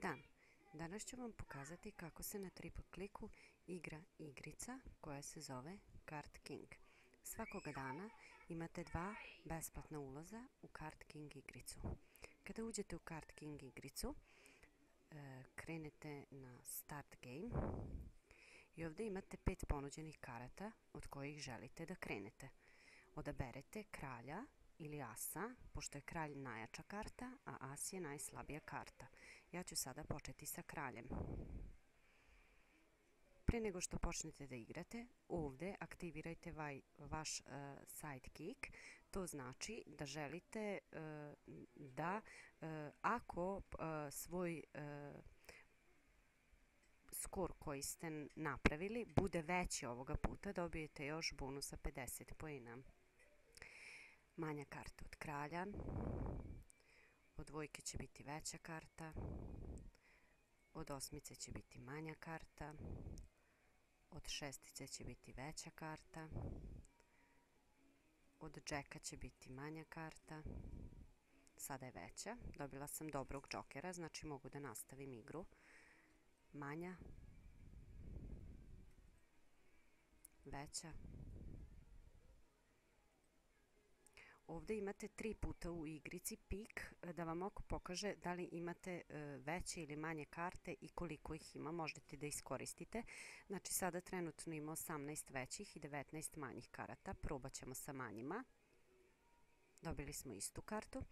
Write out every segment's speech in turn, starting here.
dan! Danas ću vam pokazati kako se na triple kliku igra igrica koja se zove Card King. Svakoga dana imate 2 besplatna ulaza u Card King igricu. Kada uđete u Card King igricu, krenete na Start Game i ovdje imate 5 ponuđenih karata od kojih želite da krenete. Odaberete kralja ili asa, pošto je kralj najjača karta, a as je najslabija karta. Ja ću sada početi sa kraljem. Pre nego što počnete da igrate, ovdje aktivirajte vaš sidekick. To znači da želite da ako svoj skor koji ste napravili bude veći ovoga puta, dobijete još bonusa 50 poena. Manja karta od kralja, od dvojke će biti veća karta, od osmice će biti manja karta, od šestice će biti veća karta, od džeka će biti manja karta, sada je veća, dobila sam dobrog džokera, znači mogu da nastavim igru, manja, veća. Ovdje imate 3 puta u igrici pik da vam oko pokaže da li imate veće ili manje karte i koliko ih ima, možete da iskoristite. Znači sada trenutno ima 18 većih i 19 manjih karata, probat ćemo sa manjima. Dobili smo istu kartu,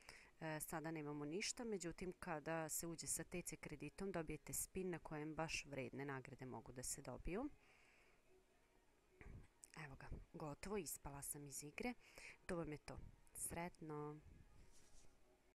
sada nemamo ništa, međutim kada se uđe sa TC kreditom dobijete spin na kojem baš vredne nagrade mogu da se dobiju. Evo ga, gotovo, ispala sam iz igre, to vam je to. Sretno!